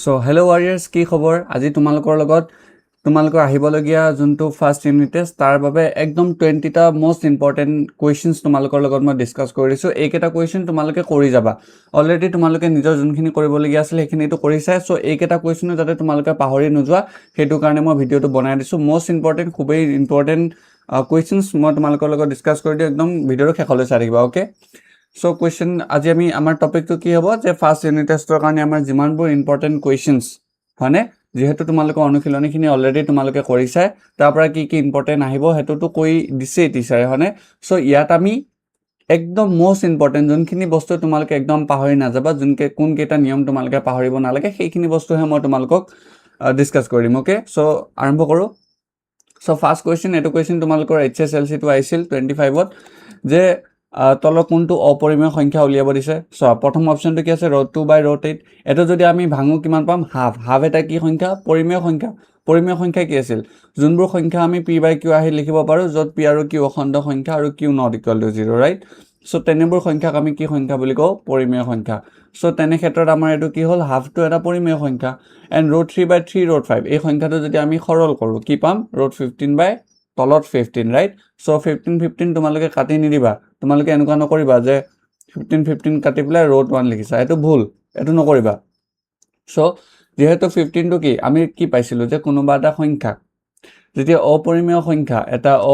So hello' warriors কি খবৰ আজি তোমালোকৰ আহিবলগীয়া যোনটো ফাৰ্ষ্ট ইউনিট টেষ্ট তাৰ বাবে একদম 20টা মোষ্ট ইম্পৰ্টেণ্ট কুৱেশ্যনছ তোমালোকৰ লগত মই ডিছকাছ কৰি দিছোঁ এইকেইটা কুৱেশ্যন তোমালোকে কৰি যাবা অলৰেডি তোমালোকে নিজৰ যোনখিনি কৰিবলগীয়া আছিল সেইখিনিতো কৰিছাই চ' এইকেইটা কুৱেশ্যনো যাতে তোমালোকে পাহৰি নোযোৱা সেইটো কাৰণে মই ভিডিঅ'টো বনাই দিছোঁ মষ্ট ইম্পৰ্টেণ্ট খুবেই ইম্পৰ্টেণ্ট কুৱেশ্যনছ মই তোমালোকৰ লগত ডিছকাছ কৰি দিওঁ একদম ভিডিঅ'টো শেষলৈ চাই থাকিবা অ'কে সো কুৱেশ্যন আজি আমি আমাৰ টপিকটো কি হ'ব যে ফাৰ্ষ্ট ইউনিট টেষ্টৰ কাৰণে আমাৰ যিমানবোৰ ইম্পৰ্টেণ্ট কুৱেশ্যনছ হয়নে যেহেতু তোমালোকৰ অনুশীলনীখিনি অলৰেডি তোমালোকে কৰিছাই তাৰ পৰা কি কি ইম্পৰ্টেণ্ট আহিব সেইটোতো কৈ দিছেই টিচাৰে হয়নে সো ইয়াত আমি একদম মোষ্ট ইম্পৰ্টেণ্ট যোনখিনি বস্তু তোমালোকে একদম পাহৰি নাযাবা কোনকেইটা নিয়ম তোমালোকে পাহৰিব নালাগে সেইখিনি বস্তুহে মই তোমালোকক ডিছকাছ কৰিম অ'কে সো আৰম্ভ কৰোঁ সো ফাৰ্ষ্ট কুৱেশ্যন এইটো কুৱেশ্যন তোমালোকৰ HSLC-টো আহিছিল 25ত যে তলৰ কোনটো অপৰিমেয় সংখ্যা উলিয়াব দিছে চোৱা প্ৰথম অপশ্যনটো কি আছে √2/√8 এটো যদি আমি ভাঙো কিমান পাম হাফ এটা কি সংখ্যা পৰিমেয় সংখ্যা কি আছিল যোনবোৰ সংখ্যা আমি p/q আহি লিখিব পাৰো য'ত p আৰু q অখণ্ড সংখ্যা আৰু q ≠ 0 ৰাইট সো তেনেবোৰ সংখ্যাক আমি কি সংখ্যা বুলি কওঁ পৰিমেয় সংখ্যা সো তেনে ক্ষেত্ৰত আমাৰ এটো কি হ'ল হাফটো এটা পৰিমেয় সংখ্যা এণ্ড √3/3 √5 এই সংখ্যাটো যদি আমি সৰল কৰো কি পাম √15 তলত 15 ৰাইট সো 15 তোমালোকে কাটি নিদিবা তোমালোকে এনেকুৱা নকৰিবা যে 15 কাটি পেলাই √1 লিখিছা এটো ভুল এটো নকৰিবা সো যেহেতু 15 টো কি আমি কি পাইছিলো যে কোনোবা এটা সংখ্যা যেতিয়া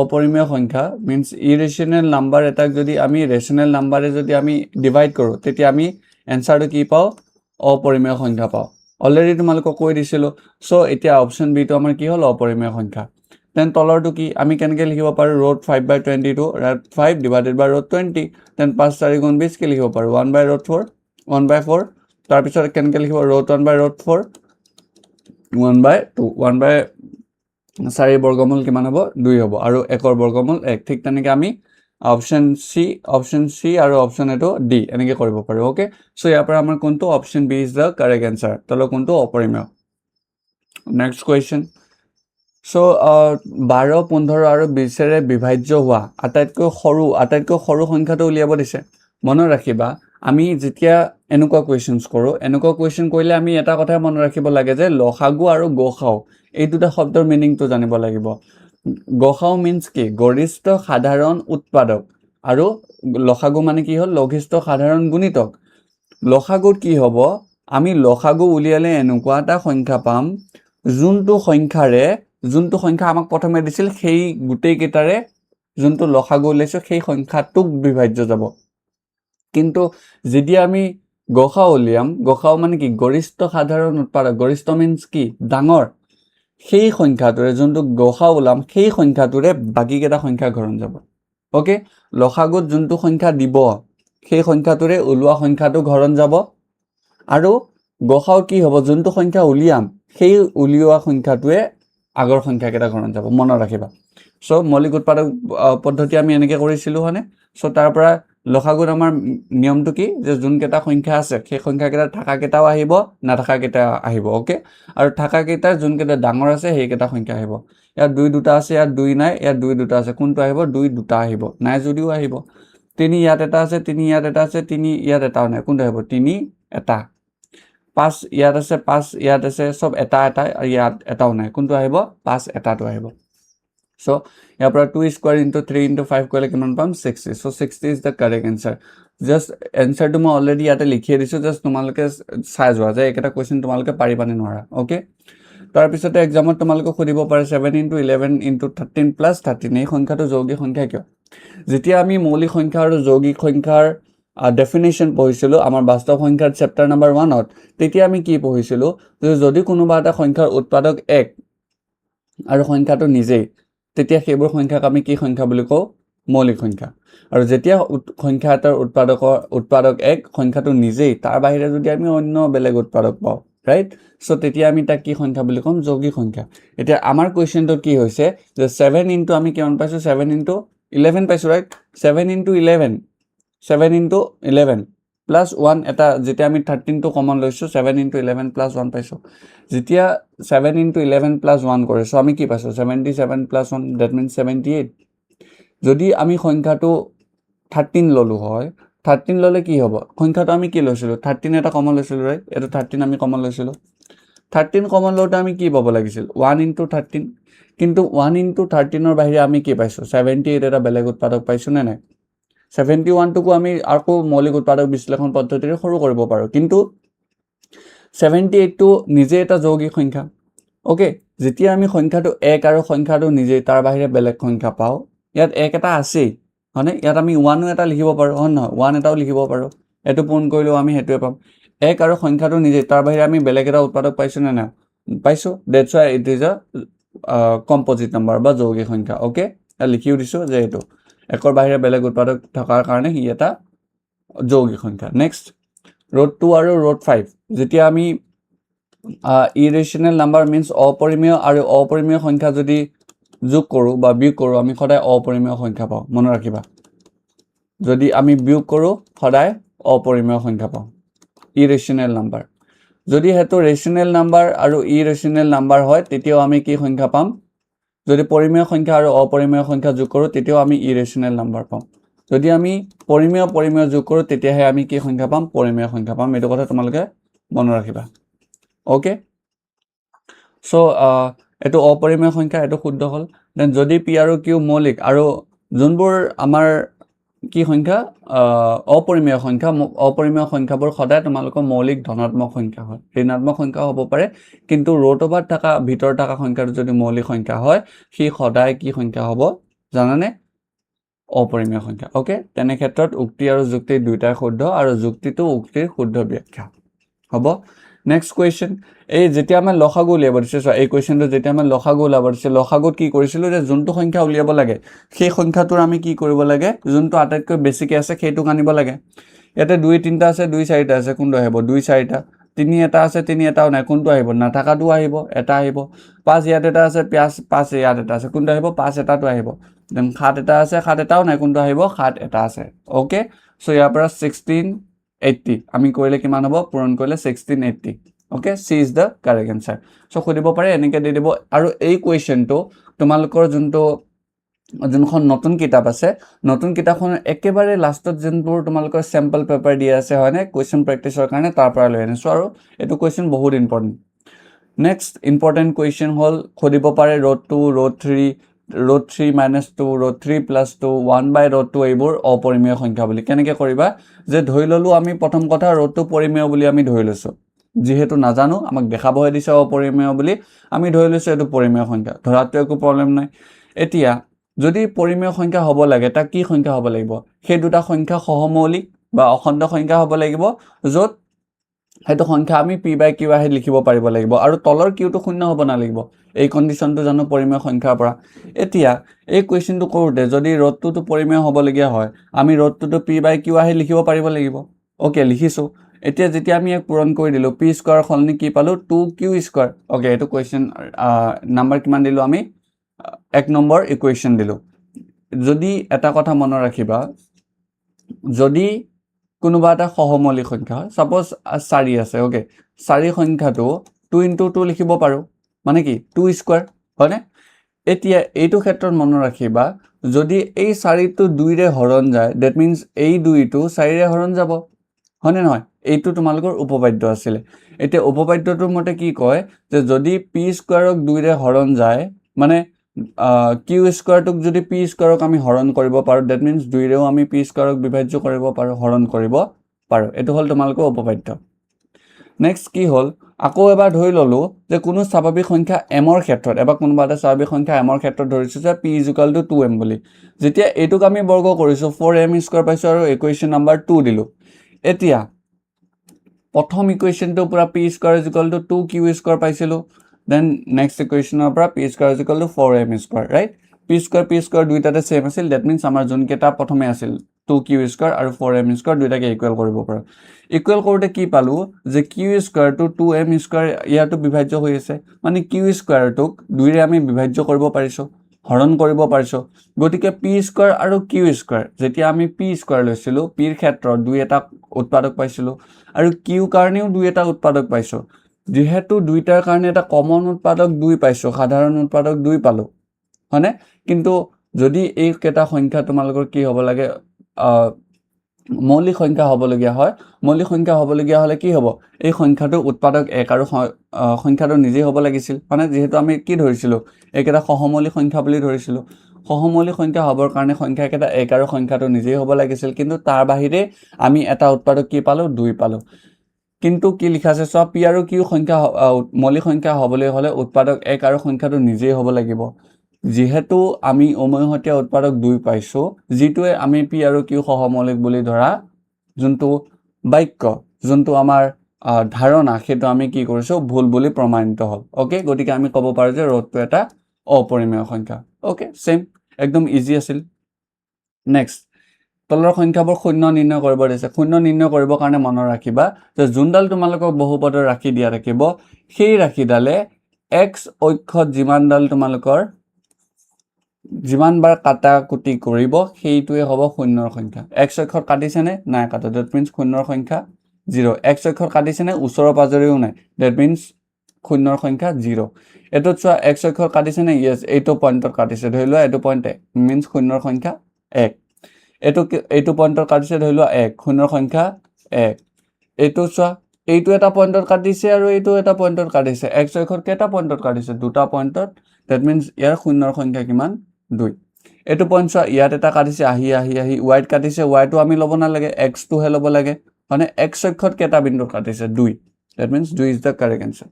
অপৰিমেয় সংখ্যা মিন্স ইৰেশনাল নাম্বাৰ এটাক যদি আমি ৰেশনাল নাম্বাৰে যদি আমি ডিভাইড কৰো তেতিয়া আমি এনসাৰটো কি পাও অপৰিমেয় সংখ্যা পাও অলৰেডি তোমালোকক কৈ দিছিলো সো এতিয়া অপচন বি টো আমাৰ কি হ'ল অপৰিমেয় সংখ্যা then তলৰটো কি আমি কেনেকৈ লিখিব পাৰো √5/22 5 divided by √20 then 5 4 গুণ 20 কি লিখিব পাৰো 1/√4 1/4 তাৰ পিছত কেনেকৈ লিখিব √1/√4 1/2 1/4 বৰ্গমূল কিমান হ'ব 2 হ'ব আৰু 1 ৰ বৰ্গমূল 1 ঠিক তেনেকৈ আমি অপচন সি আৰু অপচন এটো ডি এনেকৈ কৰিব পাৰো ওকে সো ইয়াৰ পৰা আমাৰ কোনটো option B is the correct answer তলৰ কোনটো অপৰিমেয় নেক্সট কুৱেশ্যন সো 12 15 আৰু 20ৰে বিভাজ্য হোৱা আটাইতকৈ সৰু সংখ্যাটো উলিয়াব দিছে মনত ৰাখিবা আমি যেতিয়া এনেকুৱা কুৱেশ্যনছ কৰো এনেকুৱা কুৱেশ্যন কৰিলে আমি এটা কথা মনত ৰাখিব লাগে যে লসাগু আৰু গসাউ এই দুটা শব্দৰ মিনিংটো জানিব লাগিব গসাউ মিন্স কি গৰিষ্ঠ সাধাৰণ উৎপাদক আৰু লসাগু মানে কি হ'ল লঘিষ্ঠ সাধাৰণ গুণিতক লসাগুত কি হ'ব আমি লসাগু উলিয়ালে এনেকুৱা এটা সংখ্যা পাম যোনটো সংখ্যা আমাক প্ৰথমে দিছিল সেই গুটেই কেইটাৰে যোনটো লসাগু উলাইছো সেই সংখ্যাটোক বিভাজ্য যাব কিন্তু যদি আমি গসাউ উলিয়াম গসাউ মানে কি গৰিষ্ঠ সাধাৰণ উৎপাদক গৰিষ্ঠ মিন্স কি ডাঙৰ সেই সংখ্যাটোৰে যোনটো গসাউ উলাম সেই সংখ্যাটোৰে বাকি কেইটা সংখ্যা ঘৰণ যাব ওকে লসাগুত যোনটো সংখ্যা দিব সেই সংখ্যাটোৰে উলোৱা সংখ্যাটো ঘৰণ যাব আৰু গসাউ কি হ'ব যোনটো সংখ্যা উলিয়াম সেই উলিওৱা সংখ্যাটোৱে আগৰ সংখ্যা কেইটা ঘৰণ যাব মনত ৰাখিবা সো মৌলিক উৎপাদক পদ্ধতি আমি এনেকৈ কৰিছিলো হনে সো তাৰ পৰা লসাগুত আমাৰ নিয়মটো কি যে যোন কেইটা সংখ্যা আছে সেই সংখ্যা কেইটা থাকা কেইটাও আহিব নাথাকা কেইটা আহিব ওকে আৰু থাকা কেইটাৰ যোন কেইটা ডাঙৰ আছে সেই কেইটা সংখ্যা আহিব ইয়াত 2 দুটা আছে ইয়াত 2 নাই ইয়াত 2 দুটা আছে কোনটো আহিব 2 দুটা আহিব নাই যদিও আহিব 3 ইয়াত এটা আছে 3 ইয়াত এটা আছে 3 ইয়াত এটাও নাই কোনটো আহিব 3 এটা 5 ইয়াত আছে 5 ইয়াত আছে সব এটা ইয়াত এটাও নাই কোনটো আহিব 5 এটাটো আহিব সো ইয়াৰ পৰা 2 স্কয়াৰ ইনটু 3 ইনটু 5 কৰিলে কিমান পাম 60 so 60 is the correct answer just আনসাৰটো মই অলৰেডি ইয়াতে লিখিয়ে দিছো জাস্ট তোমালোকে চাই যোৱা যে এটা কোৱেশ্চন তোমালোকে পাৰিবানে নোৱাৰা ওকে তাৰ পিছতে এক্সামত তোমালোকে খুদিব পাৰে 7 ইনটু 11 ইনটু 13 প্লাস 13 এই সংখ্যাটো যৌগিক সংখ্যা কিয় যেতিয়া আমি মৌলিক সংখ্যা আৰু যৌগিক সংখ্যাৰ ডেফিনেশ্যন পঢ়িছিলো আমাৰ বাস্তৱ সংখ্যাৰ চেপ্টাৰ নম্বৰ 1ত তেতিয়া আমি কি পঢ়িছিলো যে যদি কোনোবা এটা সংখ্যাৰ উৎপাদক 1 আৰু সংখ্যাটো নিজেই তেতিয়া সেইবোৰ সংখ্যাক আমি কি সংখ্যা বুলি কওঁ মৌলিক সংখ্যা আৰু যেতিয়া সংখ্যা এটাৰ উৎপাদক 1 সংখ্যাটো নিজেই তাৰ বাহিৰে যদি আমি অন্য বেলেগ উৎপাদক পাওঁ ৰাইট সো তেতিয়া আমি তাক কি সংখ্যা বুলি কম যৌগিক সংখ্যা এতিয়া আমাৰ কোৱেশ্চনটো কি হৈছে যে 7 ইনটু আমি কিমান পাইছো 7 ইনটু 11 পাইছো ৰাইট 7 ইনটু 11 প্লাস 1 এটা যেতিয়া আমি 13 টো কমন লৈছো 7 ইনটু 11 প্লাস 1 পাইছো যেতিয়া 7 ইনটু 11 প্লাস 1 কৰিছো আমি কি পাইছো 77 প্লাস 1 দ্যাট মিন্স 78 যদি আমি সংখ্যাটো 13 ললো হয় 13 ললে কি হ'ব সংখ্যাটো আমি কি লৈছিলো 13 এটা কমন লৈছিলো ৰাইট এটা 13 আমি কমন লৈছিলো 13 কমন লওঁতে আমি কি পাব লাগিছিল 1 * 13 কিন্তু 1 * 13 ৰ বাহিৰে আমি কি পাইছো 78 এটা বেলেগ উৎপাদক পাইছো নে নাই 71 টুকু আমি আকৌ মৌলিক উৎপাদক বিশ্লেষণ পদ্ধতিৰে সৰু কৰিব পাৰো কিন্তু 78 টো নিজে এটা যৌগিক সংখ্যা ওকে যেতিয়া আমি সংখ্যাটো 1 আৰু সংখ্যাটো নিজে তাৰ বাহিৰে বেলেগ সংখ্যা পাও ইয়াত 1 এটা আছে মানে ইয়াত আমি 1 এটা লিখিব পাৰো হয় নহয় 1 এটাও লিখিব পাৰো এটো পূৰণ কৰিলেও আমি হেতুৱে পাম 1 আৰু সংখ্যাটো নিজে তাৰ বাহিৰে আমি বেলেগ এটা উৎপাদক পাইছো নে না পাইছো that's why it is a composite number বা যৌগিক সংখ্যা ওকে লিখিও দিছো যে এটো একৰ বাহিৰে বেলেগ উৎপাদক থকাৰ কাৰণে হি এটা যৌগিক সংখ্যা নেক্সট ৰুট 2 আৰু ৰুট 5 যেতিয়া আমি ইৰেশনাল নাম্বাৰ মিন্স অপৰিমেয় আৰু অপৰিমেয় সংখ্যা যদি যোগ কৰো বা বিয়োগ কৰো আমি সদায় অপৰিমেয় সংখ্যা পাওঁ মনত ৰাখিবা যদি আমি বিয়োগ কৰো সদায় অপৰিমেয় সংখ্যা পাওঁ ইৰেশনাল নাম্বাৰ যদি হেতু ৰেশনাল নাম্বাৰ আৰু ইৰেশনাল নাম্বাৰ হয় তেতিয়াও আমি কি সংখ্যা পাম যদি পৰিমেয় সংখ্যা আৰু অপৰিমেয় সংখ্যা যোগ কৰো তেতিয়াও আমি ইৰেশনাল নাম্বাৰ পাম যদি আমি পৰিমেয় যোগ কৰো তেতিয়াহে আমি কি সংখ্যা পাম পৰিমেয় সংখ্যা পাম এটো কথা তোমালোকে মনত ৰাখিবা ওকে সো এটো অপৰিমেয় সংখ্যা এটো শুদ্ধ হল দেন যদি পি আৰু কিউ মৌলিক আৰু যোনবোৰ আমাৰ কি সংখ্যা অপৰিমেয় সংখ্যাবোৰ সদায় তোমালোকৰ মৌলিক ধনাত্মক সংখ্যা হয় ঋণাত্মক সংখ্যা হ'ব পাৰে কিন্তু ৰুট ওভাৰ থকা ভিতৰ থকা সংখ্যাটো যদি মৌলিক সংখ্যা হয় সি সদায় কি সংখ্যা হ'ব জানানে অপৰিমেয় সংখ্যা ওকে তেনে ক্ষেত্ৰত উক্তি আৰু যুক্তি দুইটাই শুদ্ধ আৰু যুক্তিটো উক্তিৰ শুদ্ধ ব্যাখ্যা হ'ব নেক্সট কোৱেশ্চন এই যেতিয়া আমি লসাগু উলিয়াব দিছে এই কোৱেশ্চনটো যেতিয়া আমি লসাগু উলিয়াব দিছে লসাগুত কি কৰিছিলো যে যোনটো সংখ্যা উলিয়াব লাগে সেই সংখ্যাটোৰ আমি কি কৰিব লাগে যোনটো আটাইতকৈ বেছিকে আছে সেইটো আনিব লাগে ইয়াতে 2 3টা আছে 2 4টা আছে কোনটো আহিব 2 4টা 3 এটা আছে 3 এটাও নাই কোনটো আহিব নাথাকাটো আহিব এটা আহিব 5 ইয়াত এটা আছে 5 ইয়াত এটা আছে কোনটো আহিব 5 এটাটো আহিব দেন 7 এটা আছে 7 এটাও নাই কোনটো আহিব 7 এটা আছে ওকে সো ইয়াৰ পৰা 1680 আমি কৰিলে কিমান হ'ব পূৰণ কৰিলে 1680 okay C is the correct answer so খুদিব পাৰে এনেকে দি দিব আৰু এই কোৱেশ্চনটো তোমালোকৰ যোনখন নতুন কিতাপ আছে নতুন কিতাপখনৰ একেবাৰে লাষ্টত যোনবোৰ তোমালোকৰ স্যাম্পল পেপাৰ দিয়া আছে হয়নে কোৱেশ্চন প্ৰেক্টিছৰ কাৰণে তাৰ পৰা লৈ আনিছো আৰু এটো কোৱেশ্চন বহুত ইম্পৰ্টেন্ট নেক্সট ইম্পৰ্টেন্ট কোৱেশ্চন হল খুদিব পাৰে ৰুট 2 ৰুট 3 ৰুট 3 - 2 ৰুট 3 + 2 1/√2 এইবোৰ অপৰিমেয় সংখ্যা বুলি কেনেকৈ কৰিবা যে ধৰি ললো আমি প্ৰথম কথা ৰুটটো পৰিমেয় বুলি আমি ধৰি লৈছো যেহেতু নাজানো আমাক দেখাবহে দিছে অপৰিমেয় বুলি আমি ধৰি লৈছো এটো পৰিমেয় সংখ্যা ধৰাটো একো প্ৰবলেম নাই এতিয়া যদি পৰিমেয় সংখ্যা হ'ব লাগে তা কি সংখ্যা হ'ব লাগিব সেই দুটা সংখ্যা সহমৌলিক বা অখণ্ড সংখ্যা হ'ব লাগিব যত হেতু সংখ্যা আমি p/q আহি লিখিব পাৰিব লাগিব আৰু তলৰ কিউটো শূন্য হ'ব না লাগিব এই কন্ডিশনটো জানো পৰিমেয় সংখ্যাৰ পৰা এতিয়া এই কোৱেশ্চনটো কৰোতে যদি ৰুটটো পৰিমেয় হ'ব লগিয়া হয় আমি ৰুটটো p/q আহি লিখিব পাৰিব লাগিব ওকে লিখিছো এতিয়া যেতিয়া আমি এক পূৰণ কৰি দিলো p স্কয়াৰ খলনি কি পালো 2q স্কয়াৰ ওকে এটো কোৱেশ্চন নাম্বাৰ কিমান দিলো আমি 1 নম্বৰ ইকুৱেশন দিলো যদি এটা কথা মনত ৰাখিবা যদি কোনোবা এটা সহমৌলিক সংখ্যা সাপোজ 4 আছে ওকে 4 সংখ্যাটো 2 * 2 লিখিব পাৰো মানে কি 2 স্কয়াৰ হয়নে এতিয়া এইটো ক্ষেত্ৰত মনত ৰাখিবা যদি এই 4টো 2 ৰে হৰণ যায় দ্যাট মিন্স এই 2টো 4 ৰে হৰণ যাব হয়নে নহয় এইটো তোমালোকৰ উপপাদ্য আছিল এতিয়া উপপাদ্যটোৰ মতে কি কয় যে যদি p স্কয়াৰক 2 ৰে হৰণ যায় মানে q স্কয়াৰটোক যদি p স্কয়াৰক আমি হৰণ কৰিব পাৰো দ্যাট মিন্স 2 ৰেও আমি p স্কয়াৰক বিভাজ্য কৰিব পাৰো হৰণ কৰিব পাৰো এটো হল তোমালোকৰ উপপাদ্য নেক্সট কি হল আকৌ এবাৰ ধৰি ললো যে কোনো স্বাভাৱিক সংখ্যা m ৰ ক্ষেত্ৰত এবাৰ কোনোবা এটা স্বাভাৱিক সংখ্যা m ৰ ক্ষেত্ৰত ধৰিছো যে p = 2m বুলি যেতিয়া এটোক আমি বৰ্গ কৰিছো 4m স্কয়াৰ পাইছো আৰু ইকুৱেশন নাম্বাৰ 2 দিলো এতিয়া প্ৰথম ইকুৱেশনটো পুৰা p = 2q স্কয়াৰ পাইছিলো then next equationৰ পৰা p = 4m square right p square দুইটাতে সেম আছিল that means আমাৰ যোন কেটা প্ৰথমে আছিল 2q স্কয়াৰ আৰু 4m স্কয়াৰ দুইটাকে ইকুৱেল কৰিব পাৰো ইকুৱেল কৰোতে কি পালো যে q square to 2m square ইয়াটো বিভাজ্য হৈ আছে মানে q স্কয়াৰটোক 2 ৰে আমি বিভাজ্য কৰিব পাৰিছো হৰণ কৰিব পাৰিছো গতিকে p স্কয়াৰ আৰু q স্কয়াৰ যেতিয়া আমি p স্কয়াৰ লৈছিলো p ৰ ক্ষেত্ৰত 2 এটা উৎপাদক পাইছিলো আৰু q কাৰণেও 2 এটা উৎপাদক পাইছো যেহেতু দুইটাৰ কাৰণে এটা কমন উৎপাদক 2 পাইছো সাধাৰণ উৎপাদক 2 পালো হয়নে কিন্তু যদি এই কেটা সংখ্যা তোমালোকৰ কি হ'ব লাগে মৌলিক সংখ্যা হ'বলগীয়া হয় মৌলিক সংখ্যা হ'বলগীয়া হ'লে কি হ'ব এই সংখ্যাটোৰ উৎপাদক 1 আৰু সংখ্যাটো নিজেই হ'ব লাগিছিল মানে যেহেতু আমি কি ধৰিছিলোঁ এইকেইটা সহমৌলিক সংখ্যা বুলি ধৰিছিলোঁ সহমৌলিক সংখ্যা হ'বৰ কাৰণে সংখ্যাকেইটা 1 আৰু সংখ্যাটো নিজেই হ'ব লাগিছিল কিন্তু তাৰ বাহিৰে আমি এটা উৎপাদক কি পালোঁ 2 পালোঁ কিন্তু কি লিখা আছে চোৱা পি আৰু কিউ সংখ্যা মৌলিক সংখ্যা হ'বলৈ হ'লে উৎপাদক 1 আৰু সংখ্যাটো নিজেই হ'ব লাগিব যেহেতু আমি উমৈহতীয়া উৎপাদক 2 পাইছোঁ যিটোৱে আমি পি আৰু কিউ সহমৌলিক বুলি ধৰা যোনটো বাক্য যোনটো আমাৰ ধাৰণা সেইটো আমি কি কৰিছোঁ ভুল বুলি প্ৰমাণিত হ'ল ওকে গতিকে আমি ক'ব পাৰোঁ যে ৰোধটো এটা অপৰিমেয় সংখ্যা ওকে সেম একদম ইজি আছিল নেক্সট তলৰ সংখ্যাবোৰ শূন্য নিৰ্ণয় কৰিব দিছে শূন্য নিৰ্ণয় কৰিবৰ কাৰণে মনত ৰাখিবা যে যোনডাল তোমালোকক বহুপদৰ ৰাশি দিয়া থাকিব সেই ৰাশিডালে x অক্ষত যিমানডাল তোমালোকৰ যিমানবাৰ কাটা কুটি কৰিব সেইটোৱে হ'ব শূন্যৰ সংখ্যা x অক্ষত কাটিছেনে নাই কাটা ডেট মিন্স শূন্যৰ সংখ্যা 0 x অক্ষত কাটিছেনে ওচৰৰ পাজৰেও নাই ডেট মিন্স শূন্যৰ সংখ্যা 0 এটোত চোৱা x অক্ষত কাটিছেনে ইয়েস এইটো পইণ্টত কাটিছে ধৰি লোৱা এইটো পইণ্ট মিন্স শূন্যৰ সংখ্যা 1 এইটো পইণ্টত কাটিছে ধৰি লোৱা 1 শূন্যৰ সংখ্যা 1 এইটো চোৱা এইটো এটা পইণ্টত কাটিছে আৰু এইটো এটা পইণ্টত কাটিছে x অক্ষত কেইটা পইণ্টত কাটিছে দুটা পইণ্টত ডেট মিন্স ইয়াৰ শূন্যৰ সংখ্যা কিমান 2 এইটো পইণ্ট চোৱা ইয়াত এটা কাটিছে আহি yত কাটিছে yটো আমি ল'ব নালাগে x টো হে ল'ব লাগে মানে x অক্ষত কেইটা বিন্দুত কাটিছে 2 that means 2 is the correct answer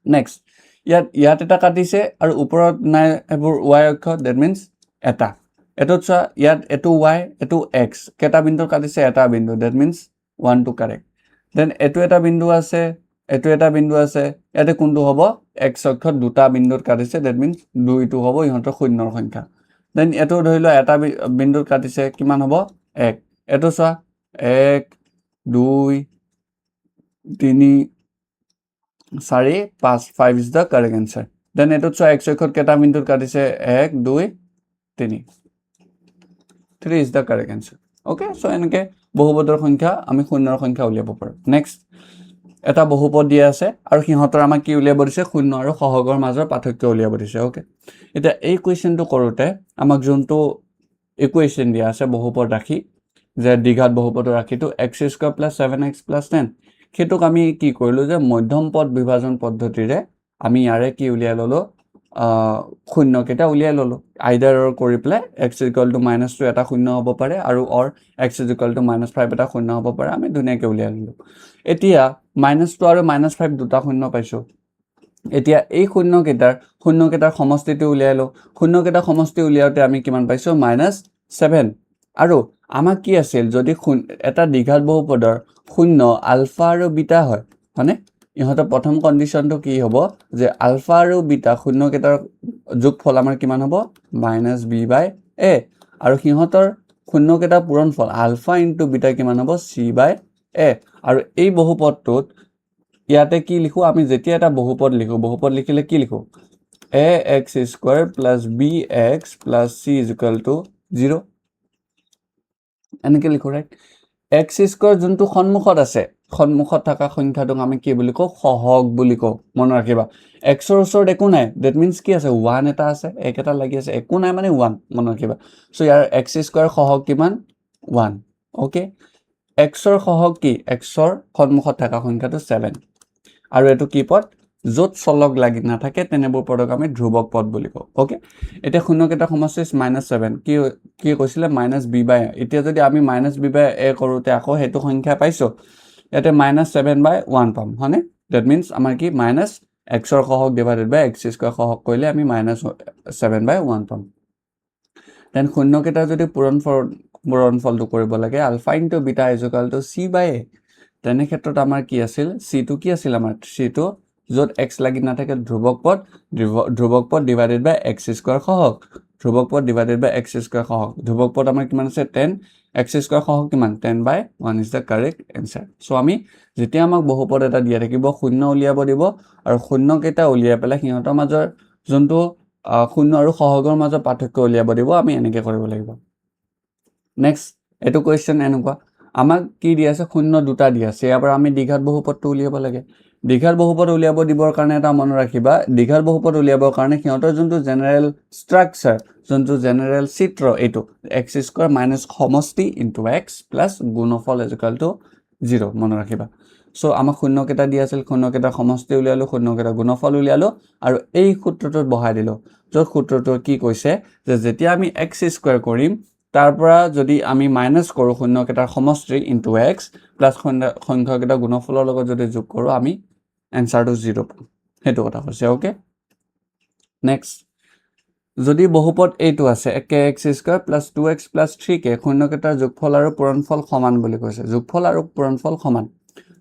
next ইয়াত এটা কাটিছে আৰু ওপৰত নাই এবোৰ y অক্ষত ডেট মিন্স এটা এটোত চোৱা ইয়াত এটো y এটো x কেইটা বিন্দুত কাটিছে এটা বিন্দু that means 1 to correct then এটো এটা বিন্দু আছে এটো এটা বিন্দু আছে ইয়াতে কোনটো হ'ব x অক্ষত দুটা বিন্দুত কাটিছে ডেট মিন্স 2 টো হ'ব ইহঁতৰ শূন্যৰ সংখ্যা দেন এটো ধৰি লোৱা এটা বিন্দুত কাটিছে কিমান হ'ব 1 এটো চোৱা 1 2 3 4 5 5 is the correct answer then এটো চোৱা x অক্ষত কেইটা বিন্দুত কাটিছে 1 2 3 3 is the correct answer okay so এনেকে বহুপদৰ সংখ্যা আমি শূন্যৰ সংখ্যা উলিয়াব পাৰো নেক্সট এটা বহুপদ দিয়া আছে আৰু সিহঁতৰ আমাক কি উলিয়াব দিছে শূন্য আৰু সহগৰ মাজৰ পাৰ্থক্য উলিয়াব দিছে ওকে এটা এই কোৱেশ্চনটো কৰোতে আমাক যোনটো ইকুৱেশ্যন দিয়া আছে বহুপদ ৰাখি যে দ্বিঘাত বহুপদৰ ৰাখিটো x² + 7x + 10 খেতুক আমি কি কৰিলো যে মধ্যম পদ বিভাজন পদ্ধতিৰে আমি ইয়াৰে কি উলিয়াই ললো শূন্য কেটা উলিয়াই ললো আইদাৰ অৰ কৰি প্লে x = -2 এটা শূন্য হ'ব পাৰে আৰু অৰ x = -5 এটা শূন্য হ'ব পাৰে আমি ধুনিয়াকৈ উলিয়াই ললো এতিয়া -2 আৰু -5 দুটা শূন্য পাইছো এতিয়া এই শূন্য কেটাৰ সমষ্টিটো উলিয়াই লো শূন্য কেটা সমষ্টি উলিয়াওতে আমি কিমান পাইছো -7 আৰু আমাক কি আছিল যদি এটা দ্বিঘাত বহুপদৰ শূন্য আলফা আৰু বিটা হয় মানে ইহঁতৰ প্ৰথম কন্ডিশনটো কি হ'ব যে আলফা আৰু বিটা শূন্য কেটাৰ যোগফল আমাৰ কিমান হ'ব -b/a আৰু সিহঁতৰ শূন্য কেটা পূৰণফল আলফা * বিটা কিমান হ'ব c/a আৰু এই বহুপদটোত ইয়াতে কি লিখো আমি যেতিয়া এটা বহুপদ লিখিলে কি লিখো ax² + bx + c = 0 এনেকে লিখো ৰাইট x² যোনটো সন্মুখত আছে সন্মুখত থকা সংখ্যাটোক আমি কি বুলি কও সহগ বুলি কও মনত ৰাখিবা x ৰ ওচৰত একো নাই দ্যাট মিন্স কি আছে 1 এটা আছে এক এটা লাগি আছে একো নাই মানে 1 মনত ৰাখিবা সো ইয়াৰ x² সহগ কিমান 1 ওকে x ৰ সহগ কি x ৰ সন্মুখত থকা সংখ্যাটো 7 আৰু এটো কি পদ যত চলক লাগি না থাকে তেনেবোৰ পদক আমি ধ্ৰুবক পদ বুলি কও ওকে এটা শূন্য কেটা সমষ্টি -7 কি কৈছিলে -b/a এতিয়া যদি আমি -b/a কৰোতে আকৌ হেতু সংখ্যা পাইছো এতে -7/1 পাম হনে দ্যাট মিন্স আমাৰ কি -x ৰ সহগ / x² সহগ কৰিলে আমি -7/1 পাম দেন শূন্য কেটা যদি পূৰণফলটো কৰিব লাগে আলফা * বিটা = c/a তেনে ক্ষেত্ৰত আমাৰ কি আছিল c টো কি আছিল আমাৰ c টো যত x লাগি না থাকে ধ্ৰুবক পদ / x² সহগ ধ্ৰুবক পদ / x² সহগ ধ্ৰুবক পদ আমাৰ কিমান আছে 10 x² সহগ কিমান 10/1 is the correct answer so আমি যেতিয়া আমাক বহুপদ এটা দিয়া থাকিব শূন্য উলিয়াব দিব আৰু শূন্য কেটা উলিয়াই পেলাই সিহঁতৰ মাজৰ যোনটো শূন্য আৰু সহগৰ মাজৰ পাৰ্থক্য উলিয়াব দিব আমি এনেকে কৰিব লাগিব নেক্সট এটো কোৱেশ্চন এনেকুৱা আমাক কি দিয়া আছে শূন্য দুটা দিয়া আছে ইয়াৰ পৰা আমি দ্বিঘাত বহুপদটো উলিয়াব লাগে দীঘল বহুপদ উলিয়াব দিবৰ কাৰণে এটা মনত ৰাখিবা দীঘল বহুপদ উলিয়াবৰ কাৰণে সিহঁতৰ যোনটো জেনেৰেল ষ্ট্ৰাকচাৰ যোনটো জেনেৰেল চিত্ৰ এইটো x স্কয়াৰ মাইনাছ সমষ্টি ইনটু x প্লাছ গুণফল ইজ ইকুৱেল টু 0 মনত ৰাখিবা সো আমাক শূন্যকেইটা দি আছিল শূন্যকেইটা সমষ্টি উলিয়ালো শূন্যকেইটা গুণফল উলিয়ালো আৰু এই সূত্ৰটোত বহাই দিলো য'ত সূত্ৰটো কি কৈছে যে যেতিয়া আমি x স্কয়াৰ কৰিম তাৰ পৰা যদি আমি মাইনাছ কৰো শূন্যকেইটাৰ সমষ্টি ইনটু x প্লাছ সংখ্যাকেইটা গুণফলৰ লগত যদি যোগ কৰো আমি এনসাৰটো 0 পাম হেতু কথা কৈছে ওকে নেক্সট যদি বহুপদ এইটো আছে kx square plus 2x plus 3k শূন্যকেইটাৰ যোগফল আৰু পূৰণফল সমান বুলি কৈছে যোগফল আৰু পূৰণফল সমান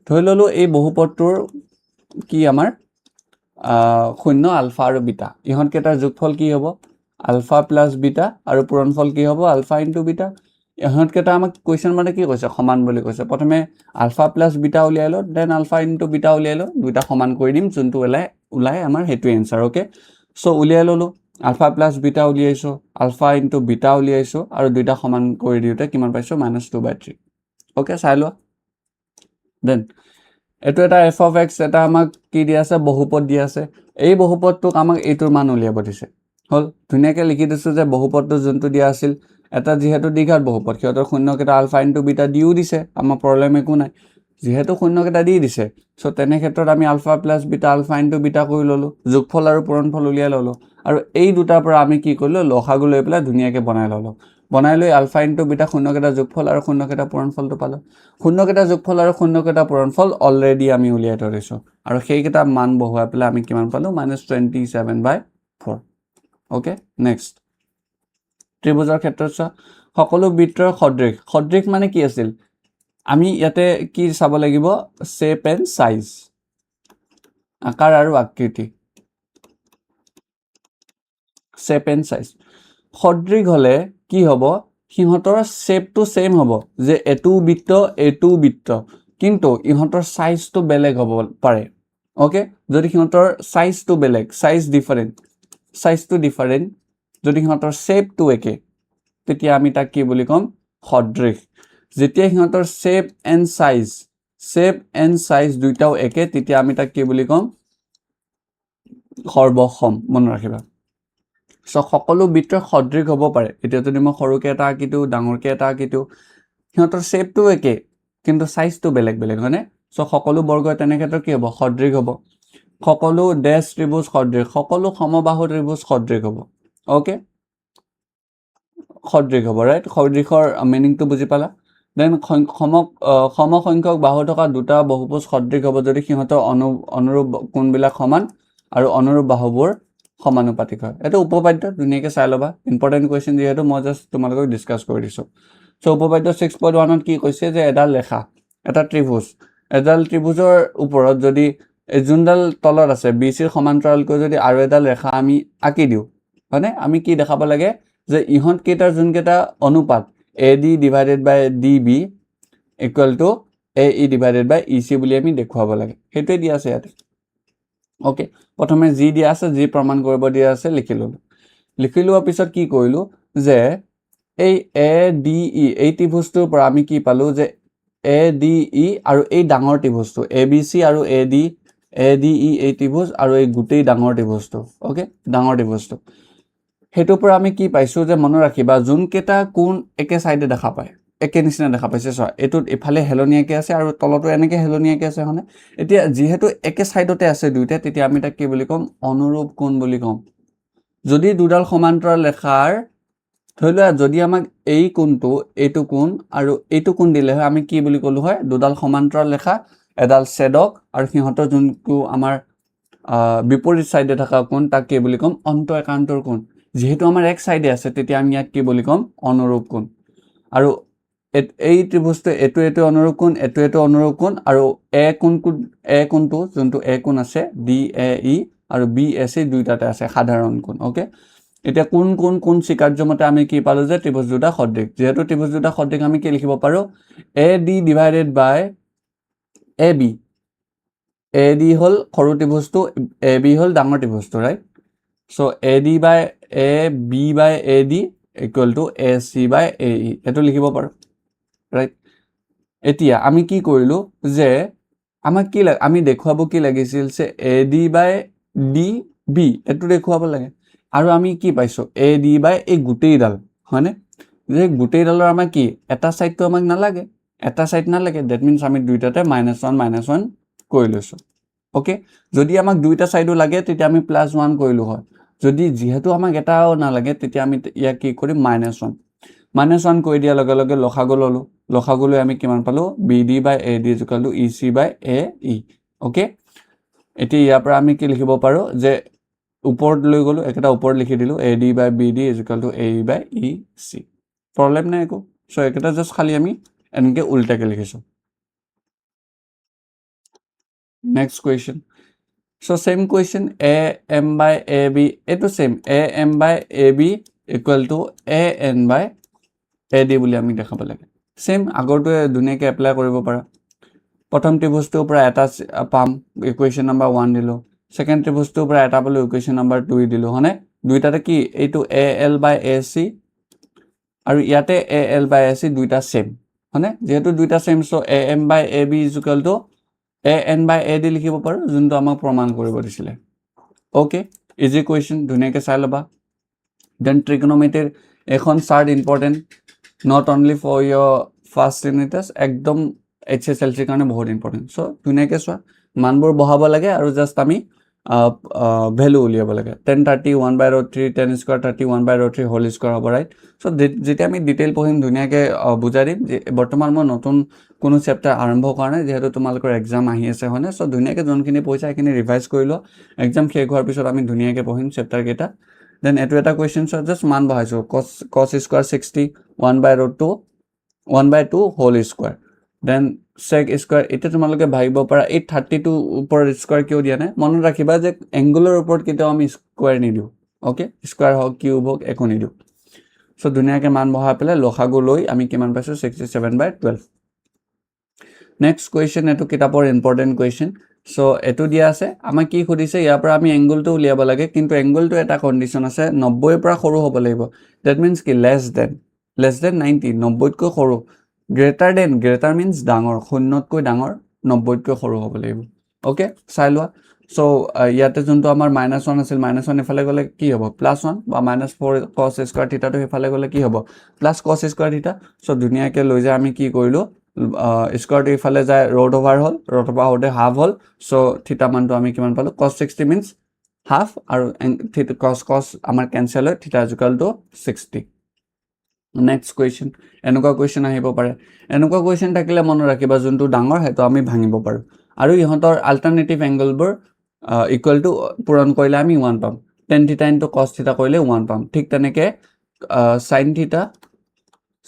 ধৰি ললো এই বহুপদটোৰ কি আমাৰ শূন্য আলফা আৰু বিটা ইহঁতকেইটাৰ যোগফল কি হ'ব আলফা প্লাছ বিটা আৰু পূৰণফল কি হ'ব আলফা ইনটু বিটা ইহঁতকেইটা আমাক কুৱেশ্যন মানে কি কৈছে সমান বুলি কৈছে প্ৰথমে আলফা প্লাছ বিটা উলিয়াই লো দেন আলফা ইনটু বিটা উলিয়াই লো দুটা সমান কৰি দিম যোনটো ওলাই আমাৰ হেতু এনসাৰ ওকে সো উলিয়াই ললো আলফা প্লাছ বিটা উলিয়াইছো আলফা ইনটু বিটা উলিয়াইছো আৰু দুটা সমান কৰি দিওতে কিমান পাইছো -2/3 ওকে চাই লোৱা দেন এটো এটা f of x এটা আমাক কি দি আছে বহুপদ দি আছে এই বহুপদটোক আমাক এইটোৰ মান উলিয়াব দিছে হল ধুনিয়াকে লিখি দিছো যে বহুপদটো যোনটো দিয়া আছিল এটা যেহেতু দীঘল বহুপদ সিহঁতৰ শূন্যকেইটা আলফা ইনটু বিটা দিও দিছে আমাৰ প্ৰবলেম একো নাই যেহেতু শূন্যকেইটা দি দিছে সো তেনে ক্ষেত্ৰত আমি alpha plus beta alpha into beta কৰি ললো যোগফল আৰু পূৰণফল উলিয়াই ললো আৰু এই দুটাৰ পৰা আমি কি কৰিলো লসাগু লৈ পেলাই ধুনিয়াকে বনাই ললো বনাই লৈ আলফা ইনটু বিটা শূন্যকেইটা যোগফল আৰু শূন্যকেইটা পূৰণফলটো পালো শূন্যকেইটা যোগফল আৰু শূন্যকেইটা পূৰণফল অলৰেডি আমি উলিয়াই থৈছো আৰু সেইকেইটা মান বহুৱাই পেলাই আমি কিমান পালো -27/4 ওকে নেক্সট ত্ৰিভুজৰ ক্ষেত্ৰত সকলো বৃত্তৰ সদৃশ মানে কি আছিল আমি ইয়াতে কি চাব লাগিব শেপ এণ্ড সাইজ আকাৰ আৰু আকৃতি শেপ এণ্ড সাইজ সদৃশ হলে কি হ'ব সিহঁতৰ শেপটো সেম হ'ব যে এটো বৃত্ত কিন্তু ইহঁতৰ সাইজটো বেলেগ হ'ব পাৰে ওকে যদি সিহঁতৰ সাইজটো বেলেগ সাইজ ডিফাৰেন্ট যদি সিহঁতৰ শেপটো একে তেতিয়া আমি তাক কি বুলি কম সদৃশ যেতিয়া সিহঁতৰ শেপ এণ্ড সাইজ দুইটাও একে তেতিয়া আমি তাক কি বুলি কম সৰ্বসম মনত ৰাখিবা সো সকলো বৃত্ত সদৃশ হ'ব পাৰে এতিয়া যদি মই সৰুকে এটা আঁকিটো ডাঙৰকে এটা আঁকিটো সিহঁতৰ শেপটো একে কিন্তু সাইজটো বেলেগ হয়নে সো সকলো বৰ্গ তেনে ক্ষেত্ৰত কি হ'ব সদৃশ হ'ব সকলো ডেশ ত্ৰিভুজ সদৃশ সকলো সমবাহু ত্ৰিভুজ সদৃশ হ'ব ওকে সদৃশ হ'ব ৰাইট সদৃশৰ মিনিংটো বুজি পালা দেন সমসংখ্যক বাহু থকা দুটা বহুভুজ সদৃশ হ'ব যদি সিহঁতৰ অনুৰূপ কোণবিলাক সমান আৰু অনুৰূপ বাহুবোৰ সমানুপাতিক হয় এটা উপপাদ্য ধুনিয়াকে চাই লবা ইম্পৰ্টেন্ট কোৱেশ্চন যেহেতু মই জাস্ট তোমালোকক ডিসকাস কৰি দিছো সো উপপাদ্য 6.1 ত কি কৈছে যে এডাল ৰেখা এটা ত্ৰিভুজৰ ওপৰত যদি যোনডাল তলত আছে BC ৰ সমান্তৰালকৈ যদি আৰু এডাল ৰেখা আমি আঁকি দিও মানে আমি কি দেখাব লাগে যে ইহঁত কেইটাৰ যোনকেইটা অনুপাত AD divided by DB equal to AE divided by EC বুলি আমি দেখুৱাব লাগে হেতুৱে দিয়া আছে ইয়াতে ওকে প্ৰথমে জি দিয়া আছে জি প্ৰমাণ কৰিব দিয়া আছে লিখিলোৱাৰ পিছত কি কৰিলো যে এই ADE এই ত্ৰিভুজটোৰ পৰা আমি কি পালো যে ADE আৰু এই ডাঙৰ ত্ৰিভুজটো ABC আৰু ADE এই ত্ৰিভুজ আৰু এই গোটেই ডাঙৰ ত্ৰিভুজটো ওকে ডাঙৰ ত্ৰিভুজটো হেতুৰ পৰা আমি কি পাইছো যে মনত ৰাখিবা যোন কেটা কোণ একে সাইডে দেখা পায় একে নিচিনা দেখা পাইছে সো এটোত ইফালে হেলনিয়াকে আছে আৰু তলটো এনেকে হেলনিয়াকে আছে হনে এতিয়া যেহেতু একে সাইডতে আছে দুইটা তেতিয়া আমি তাক কি বুলি কম অনুৰূপ কোণ বুলি কম যদি দুডাল সমান্তৰাল ৰেখাৰ ধৰিলোৱা যদি আমাক এই কোণটো এইটো কোণ আৰু এইটো কোণ দিলে হয় আমি কি বুলি কলো হয় দুডাল সমান্তৰাল ৰেখা এডাল ছেদক আৰু সিহঁতৰ যোনটো আমাৰ বিপৰীত সাইডে থকা কোণ তাক কি বুলি কম অন্ত একান্তৰ কোণ যেহেতু আমাৰ এক সাইডে আছে তেতিয়া আমি ইয়াক কি বুলি কম অনুৰূপ কোণ আৰু এই ত্ৰিভুজটো এটো অনুৰূপ কোণ এটো অনুৰূপ কোণ আৰু কোণটো যোনটো কোণ আছে DAE আৰু BAC দুইটাতে আছে সাধাৰণ কোণ ওকে এতিয়া কোন স্বীকাৰ্য মতে আমি কি পালো যে ত্ৰিভুজ দুটা সদৃশ যেহেতু ত্ৰিভুজ দুটা সদৃশ আমি কি লিখিব পাৰো AD divided by AB AD হল সৰু ত্ৰিভুজটো AB হল ডাঙৰ ত্ৰিভুজটো right so AD by AB by AD equal to AC by AE এটো লিখিব পাৰো ৰাইট এতিয়া আমি কি কৰিলো যে আমাক কি লাগে, আমি দেখুৱাব কি লাগিছিল যে AD বাই DB এইটো দেখুৱাব লাগে, আৰু আমি কি পাইছোঁ AD বাই এই গোটেইডাল হয়নে, যে গোটেইডালৰ আমাৰ কি এটা ছাইডটো আমাক নালাগে, এটা ছাইড নালাগে, ডেট মিনছ আমি দুইটাতে -1 কৰি লৈছোঁ। অ'কে, যদি আমাক দুইটা ছাইডো লাগে তেতিয়া আমি +1 কৰিলোঁ হয়, যদি যিহেতু আমাক এটাও নালাগে তেতিয়া আমি ইয়াক কি কৰিম -1 -1 কৰি দিয়াৰ লগে লগে লসাগু ল'লোঁ, লসাগু লৈ আমি কিমান পালোঁ BD বাই AD = EC বাই AE। অ'কে, এতিয়া ইয়াৰ পৰা আমি কি লিখিব পাৰোঁ যে ওপৰত লৈ গ'লোঁ, একেটা ওপৰত লিখি দিলোঁ AD বাই BD = AE বাই EC। প্ৰব্লেম নাই একো, চ' একেটা জাষ্ট খালি আমি এনেকৈ উল্টাকৈ লিখিছোঁ। Next question, so' same question AM by AB, এইটো চেম AM by AB = AN by AD বুলি আমি দেখাব লাগে। চেম আগৰটোৱে ধুনীয়াকৈ এপ্লাই কৰিব পাৰা। প্ৰথম ত্ৰিভুজটোৰ পৰা এটা পাম, ইকুৱেশ্যন নাম্বাৰ 1 দিলোঁ, ছেকেণ্ড ত্ৰিভুজটোৰ পৰা এটা পালোঁ, ইকুৱেশ্যন নাম্বাৰ 2 দিলোঁ হয়নে, দুইটাতে কি এইটো AL বাই AC আৰু ইয়াতে AL বাই AC দুইটা চেম হয়নে, যিহেতু দুইটা চেম চ' AM by AB = AN by AD লিখিব পাৰোঁ, যোনটো আমাক প্ৰমাণ কৰিব দিছিলে। অ'কে, ইজি কুৱেশ্যন, ধুনীয়াকৈ চাই ল'বা। দেন ট্ৰিগন'মেট্ৰিৰ এখন chart important, not only for your first unit test, একদম HSLCৰ কাৰণে বহুত ইম্পৰ্টেণ্ট। চ' ধুনীয়াকৈ চোৱা, মানবোৰ বহাব লাগে আৰু জাষ্ট আমি ভেলু উলিয়াব লাগে। 10 30 1/√3 10 স্কোৱাৰ 30 1/√3 হোল স্কোৱাৰ হ'ব, ৰাইট। চ' যেতিয়া আমি ডিটেইল পঢ়িম ধুনীয়াকৈ বুজাই দিম। বৰ্তমান মই নতুন কোনো চেপ্টাৰ আৰম্ভ কৰা নাই, যিহেতু তোমালোকৰ এক্সাম আহি আছে হয়নে, চ' ধুনীয়াকৈ যোনখিনি পঢ়িছা সেইখিনি ৰিভাইজ কৰি লোৱা, এক্সাম শেষ হোৱাৰ পিছত আমি ধুনীয়াকৈ পঢ়িম চেপ্টাৰকেইটা। দেন এইটো এটা কুৱেশ্যন চোৱা, জাষ্ট মান বহাইছোঁ, cos square 60 1/2 whole square, then sec square. এতিয়া তোমালোকে ভাবিব পাৰা এই 32 ওপৰত স্কোৱাৰ কিয় দিয়া নাই, মনত ৰাখিবা যে এংগুলৰ ওপৰত কেতিয়াও আমি স্কোৱাৰ নিদিওঁ। অ'কে, স্কোৱাৰ হওক কিউব হওক একো নিদিওঁ। চ' ধুনীয়াকৈ মান বহাই পেলাই লসাগু লৈ আমি কিমান পাইছোঁ 67/12। নেক্সট কুৱেশ্যন, এইটো কিতাপৰ ইম্পৰ্টেণ্ট কুৱেশ্যন। চ' এইটো দিয়া আছে, আমাক কি সুধিছে ইয়াৰ পৰা আমি এংগুলটো উলিয়াব লাগে, কিন্তু এংগুলটো এটা কণ্ডিশ্যন আছে, 90ৰ পৰা সৰু হ'ব লাগিব। ডেট মিনছ কি লেছ দেন 90, 90তকৈ সৰু। গ্ৰেটাৰ মিনছ ডাঙৰ, 0তকৈ ডাঙৰ, 90তকৈ সৰু হ'ব লাগিব। অ'কে, চাই লোৱা। চ' ইয়াতে যোনটো আমাৰ -1 আছিল, -1 এফালে গ'লে কি হ'ব +1, বা -4 cos স্কোৱাৰ থিটাটো সেইফালে গ'লে কি হ'ব +cos স্কোৱাৰ থিটা। চ' ধুনীয়াকৈ লৈ যায় আমি কি কৰিলোঁ, স্কোৱাৰটো ইফালে যায় ৰুট অভাৰ হ'ল, ৰুট অভাৰ হওঁতে হাফ হ'ল, চ' থিটা মানটো আমি কিমান পালোঁ cos 60 মিনছ হাফ, আৰু cos আমাৰ কেঞ্চেল হয়, থিটা = 60। নেক্সট কুৱেশ্যন, এনেকুৱা কুৱেশ্যন আহিব পাৰে। এনেকুৱা কুৱেশ্যন থাকিলে মনত ৰাখিবা যোনটো ডাঙৰ সেইটো আমি ভাঙিব পাৰোঁ, আৰু ইহঁতৰ আল্টাৰনেটিভ এংগলবোৰ ইকুৱেল টু পূৰণ কৰিলে আমি 1 পাম। tan থিটা ইনটু cos থিটা কৰিলে 1 পাম। ঠিক তেনেকৈ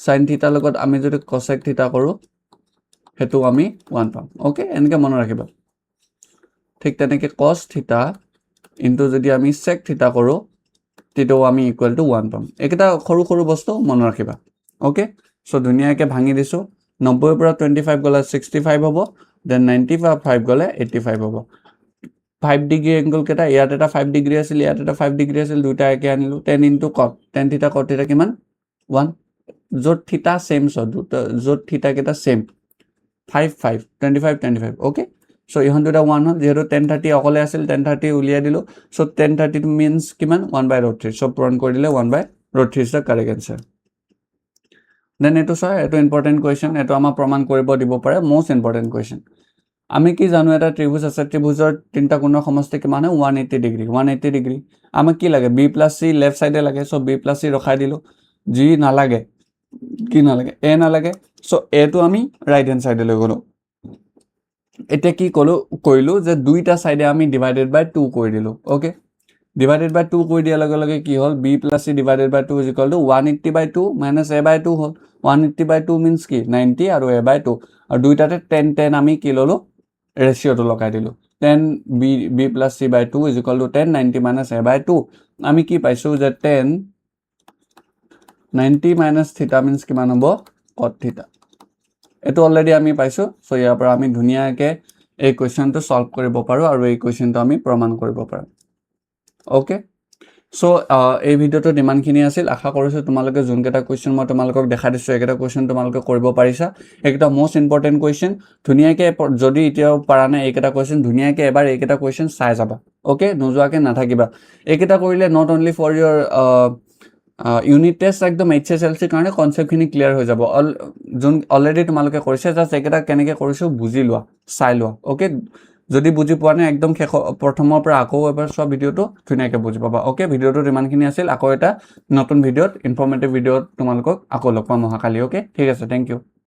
sin থিটাৰ লগত আমি যদি cosec থিটা কৰোঁ সেইটো আমি 1 পাম। অ'কে, এনেকৈ মনত ৰাখিবা। ঠিক তেনেকৈ cos থিটা ইনটু যদি আমি sec থিটা কৰোঁ তেতিয়াও আমি ইকুৱেল টু 1 পাম। এইকেইটা সৰু সৰু বস্তু মনত ৰাখিবা। অ'কে, চ' ধুনীয়াকৈ ভাঙি দিছোঁ। 90ৰ পৰা 25 গ'লে 65 হ'ব, দেন 95 গ'লে 85 হ'ব। 5 ডিগ্ৰী এংগল কেইটা, ইয়াত এটা 5 ডিগ্ৰী আছিল, ইয়াত এটা 5 ডিগ্ৰী আছিল, দুইটা একে আনিলোঁ। 10 ইনটু cot, tan থিটা cot থিটা কিমান 1, য'ত থিটা ছেম, য'ত থিটা কেইটা ছেম 5 5 25 25। অ'কে, চ' ইহঁত দুটা 1 হ'ল, যিহেতু tan 30 অকলে আছিল, tan 30 উলিয়াই দিলোঁ। চ' tan 30 মিনছ কিমান 1/√3, চ' পূৰণ কৰি দিলে 1/√3 is the correct answer. Then এইটো চোৱা, এইটো ইম্পৰ্টেণ্ট কুৱেশ্যন, এইটো আমাক প্ৰমাণ কৰিব দিব পাৰে, মষ্ট ইম্পৰ্টেণ্ট কুৱেশ্যন। আমি কি জানো, এটা ত্ৰিভুজ আছে, ত্ৰিভুজৰ তিনিটা কোণৰ সমষ্টি কিমান হয় 180 ডিগ্ৰী। 180 ডিগ্ৰী আমাক কি লাগে, B + C লেফ্ট চাইডে লাগে, চ' B + C ৰখাই দিলোঁ। G নালাগে, কি নালাগে, A নালাগে, চ' Aটো আমি ৰাইট হেণ্ড চাইডে লৈ গ'লোঁ। এতিয়া কি কৰিলোঁ যে দুইটা চাইডে আমি /2 কৰি দিলোঁ। অ'কে, /2 কৰি দিয়াৰ লগে লগে কি হ'ল, B + C /2 = 180/2 - A/2 হ'ল। 180/2 মিনছ কি 90 আৰু A/2, আৰু দুইটাতে tan আমি কি ল'লোঁ ৰেচিঅ'টো লগাই দিলোঁ। tan B + C/2 = tan 90 - A/2। আমি কি পাইছোঁ যে tan 90 - থিটা মিনছ কিমান হ'ব cot থিটা। এইটো অলৰেডি আমি পাইছোঁ, চ' ইয়াৰ পৰা আমি ধুনীয়াকৈ এই কুৱেশ্যনটো ছল্ভ কৰিব পাৰোঁ আৰু এই কুৱেশ্যনটো আমি প্ৰমাণ কৰিব পাৰোঁ। অ'কে, সো এই ভিডিঅ'টোত ইমানখিনি আছিল আশা কৰিছোঁ তোমালোকে যোনকেইটা কুৱেশ্যন মই তোমালোকক দেখাই দিছোঁ এইকেইটা কুৱেশ্যন তোমালোকে কৰিব পাৰিছা এইকেইটা মষ্ট ইম্পৰ্টেণ্ট কুৱেশ্যন ধুনীয়াকৈ যদি এতিয়াও পৰা নাই এইকেইটা কুৱেশ্যন ধুনীয়াকৈ এবাৰ এইকেইটা কুৱেশ্যন চাই যাবা অ'কে নোযোৱাকৈ নাথাকিবা এইকেইটা কৰিলে not only for your unit test একদম HSLC কাৰণে কনচেপ্টখিনি ক্লিয়াৰ হৈ যাব যোন অলৰেডি তোমালোকে কৰিছে জাষ্ট এইকেইটা কেনেকৈ কৰিছোঁ বুজি লোৱা চাই লোৱা অ'কে যদি বুজি পোৱা নাই একদম প্ৰথমৰ পৰা আকৌ এবাৰ চোৱা ভিডিঅ'টো ধুনীয়াকৈ বুজি পাবা অ'কে ভিডিঅ'টোত ইমানখিনি আছিল আকৌ এটা নতুন ভিডিঅ'ত ইনফৰ্মেটিভ ভিডিঅ'ত তোমালোকক আকৌ লগ পাম অহাকালি অ'কে ঠিক আছে থেংক ইউ